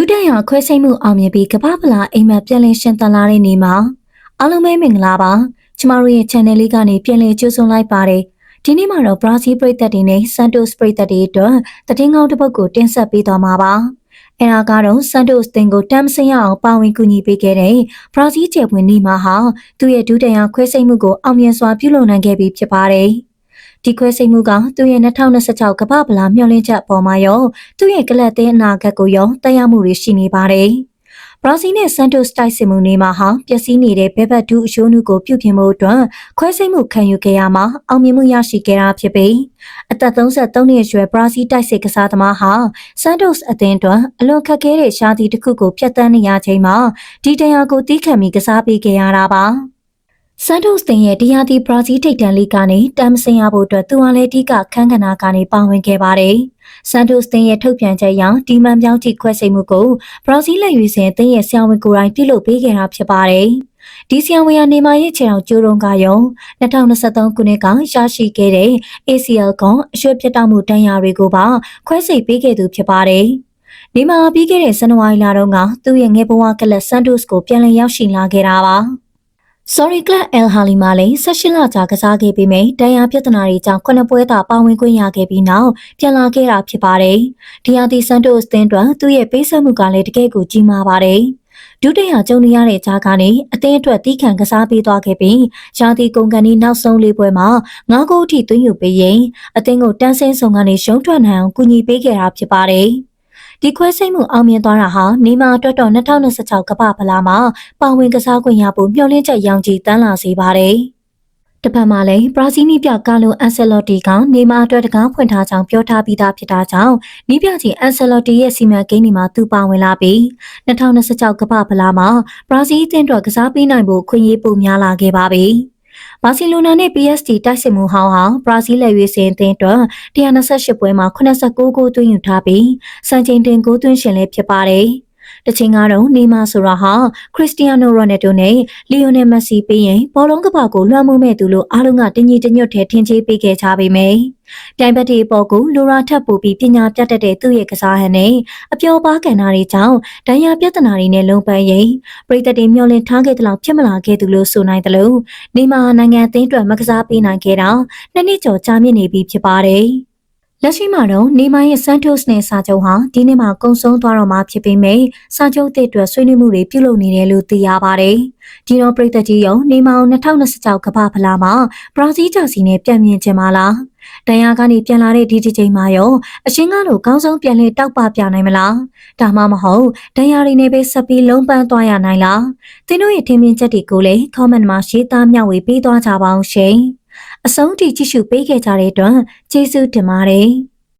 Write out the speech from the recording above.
ဒုတိယခွဲစိတ်မှုအောင်မြင်ပြီးကမ္ဘာ့ဖလားအိမ်မက်ပြန်လည်ရှင်သန်လာတဲ့နေ့မှာအားလုံးပဲမင်္ဂလာပါကျမတို့ရဲ့ channel လေးကနေပြန်လည်ကြိုဆိုလိုက်ပါတယ်ဒီနေ့မှာတော့ဘရာဇီးပရိသတ်တွေနဲ့ Santos ပရိသတ်တွေအတွက်သတင်းကောင်းတစ်ပုဒ်ကိုတင်ဆက်ပေးသွားမှာပါအဲဒါကတော့ Santos တင်ကိုတမ်းမစင်ရအောင်ပါဝင်ကူညီပေးခဲ့တဲ့ဘရာဇီးကျယ်ပွင့်နေမှာဟာသူ့ရဲ့ဒုတိယခွဲစိတ်မှုကိုအောင်မြင်စွာပြုလုပ်နိုင်ခဲ့ပြီဖြစ်ပါတယ်ဒီခွဲစိတ်မှုကသူ့ရဲ့2026ကမ္ဘာ့ဖလားမျှော်လင့်ချက်ပေါ်မှာရောသူ့ရဲ့ကလပ်တဲ့အနာဂတ်ကိုရောတက်ရောက်မှုတွေရှိနေပါတယ်။ဘရာဇီးနဲ့ဆန်တိုစ်တိုက်စစ်မှုနေမှာဟာပျက်စီးနေတဲ့ဘဲဘတ်ဒူးအရှိုးနုကိုပြုပြင်ဖို့အတွက်ခွဲစိတ်မှုခံယူခဲ့ရမှာအောင်မြင်မှုရရှိခဲ့တာဖြစ်ပြီးအသက်33နှစ်အရွယ်ဘရာဇီးတိုက်စစ်ကစားသမားဟာဆန်တိုစ်အသင်းအတွက်အလွန်ခက်ခဲတဲ့ရှားသည့်တစ်ခုကိုဖျက်ဆီးနေရချိန်မှာဒီတရားကိုတီးခံပြီးကစားပေးခဲ့ရတာပါ။ဆန်တိုစ်တင်ရဲ့တရားသီးဘရာဇီးထိပ်တန်းလိကနေတမ်းမစင်ရဖို့အတွက်သူဟာလည်းဒီကခန်းကဏ္ဍကနေပါဝင်ခဲ့ပါတယ်။ဆန်တိုစ်တင်ရဲ့ထုတ်ပြန်ချက်အရဒီမှန်ပြောင်းကြည့်ခွဲစိတ်မှုကိုဘရာဇီးလက်ရွေးစင်တင်ရဲ့ဆရာဝန်ကိုယ်တိုင်ပြုလုပ်ပေးခဲ့တာဖြစ်ပါတယ်။ဒီဆရာဝန်ကနေမာရဲ့ခြေထောက်ကျိုးတုံးကရော2023ခုနှစ်ကရရှိခဲ့တဲ့ ACL ကအရွှေ့ပြတ်တောက်မှုတန်ရာတွေကိုပါခွဲစိတ်ပေးခဲ့သူဖြစ်ပါတယ်။ဒီမှာပြီးခဲ့တဲ့ဇန်နဝါရီလတုန်းကသူ့ရဲ့ငယ်ဘဝကလပ်ဆန်တိုစ်ကိုပြန်လည်ရောက်ရှိလာခဲ့တာပါ။ Sorry Club El Hali မှာလည်း18လကြာကစားခဲ့ပြီးမြဒဏ်ရာပြဿနာတွေကြောင့်9ပွဲသာပါဝင်ခွင့်ရခဲ့ပြီးနောက်ပြန်လာခဲ့တာဖြစ်ပါတယ်။ဒီဟာဒီဆန်တိုစ်သင်းတွင်သူ့ရဲ့ပေးဆက်မှုကလည်းတကယ်ကိုကြီးမားပါတယ်။ဒုတိယကြုံနေရတဲ့ကြားကနေအသင်းအတွက်တီးခံကစားပေးသွားခဲ့ပြီးရာသီကုန်ကန်ဒီနောက်ဆုံး၄ပွဲမှာ9ဂိုးအထိသွင်းယူပေးရင်အသင်းကိုတန်းဆင်းဆောင်ကနေရှုံးထွက်နိုင်အောင်ကူညီပေးခဲ့တာဖြစ်ပါတယ်။ဒီခွဲစိတ်မှုအောင်မြင်သွားတာဟာနေမာအတွက်တော့2026ကမ္ဘာ့ဖလားမှာပါဝင်ကစားခွင့်ရဖို့မျှော်လင့်ချက်ရောင်ကြီးတန်းလာစေပါတယ်။တစ်ဖက်မှာလည်းဘရာဇီးနီးပြကာလိုအန်ဆယ်လော်တီကနေမာအတွက်တကားဖွင့်ထားကြောင်းပြောထားပြီးသားဖြစ်တာကြောင့်နီးပြကြီးအန်ဆယ်လော်တီရဲ့စီမံကိန်းဒီမှာသူပါဝင်လာပြီး2026ကမ္ဘာ့ဖလားမှာဘရာဇီးအသင်းအတွက်ကစားပေးနိုင်ဖို့ခွင့်ရပိုများလာခဲ့ပါပြီ။ဘာစီလိုနာနဲ့ PSG တိုက်စစ်မှုဟောင်းဟာဘရာဇီးလက်ရွေးစင်အသင်းအတွက်128ပွဲမှာ89ဂိုးသွင်းယူထားပြီးစံချိန်တင်ဂိုးသွင်းရှင်လည်းဖြစ်ပါတယ်။တချိန်ကတော့နေမာဆိုတာဟာခရစ္စတီယာနိုရိုနယ်ဒိုနဲ့လီယိုနယ်မက်ဆီပြီးရင်ဘောလုံးကပ္ပကိုလွှမ်းမိုးမဲ့သူလို့အားလုံးကတညီတညွတ်ထဲထင်ကြေးပေးခဲ့ကြပေမယ့်ပြိုင်ဘက်တွေအပေါ်ကိုလိုရာထပ်ပို့ပြီးပညာပြတ်တတ်တဲ့သူ့ရဲ့ကစားဟန်နဲ့အပျော်ပါးကဏ္ဍတွေကြောင့်ဒဏ်ရာပြဿနာတွေနဲ့လုံပန်းရင်ပရိသတ်တွေမျှော်လင့်ထားခဲ့တဲ့လောက်ဖြစ်မလာခဲ့သူလို့ဆိုနိုင်တယ်လို့နေမာနိုင်ငံအသင်းအတွက်မကစားပေးနိုင်ခဲ့တာနှစ်နှစ်ကျော်ကြာမြင့်နေပြီဖြစ်ပါတယ်။လက်ရှိမှာတော့နေမာရဲ့ဆန်တိုစ်နဲ့စာချုပ်ဟာဒီနေ့မှာကုန်ဆုံးသွားတော့မှာဖြစ်ပေမယ့်စာချုပ်သစ်အတွက်ဆွေးနွေးမှုတွေပြုလုပ်နေတယ်လို့သိရပါတယ်။ဒီတော့ပြည်သက်ကြီးရောနေမာ2026ကမ္ဘာ့ဖလားမှာဘရာဇီးဂျာစီနဲ့ပြန်မြင်ချင်ပါလား။ဒဏ်ရာကနေပြန်လာတဲ့ဒီချိန်မှာရောအရှင်းကားလို့ကောင်းဆုံးပြန်လဲတောက်ပပြနိုင်မလား။ဒါမှမဟုတ်ဒဏ်ရာတွေနဲ့ပဲဆက်ပြီးလုံးပန်းသွားရနိုင်လား။သင်တို့ရဲ့ထင်မြင်ချက်တွေကိုလည်း comment မှာရေးသားမျှဝေပေးသွားကြပါအောင်ရှင်။အဆုံးထိကြည့်ရှုပေးခဲ့ကြတဲ့အတွက်ကျေးဇူးတင်ပါတယ်။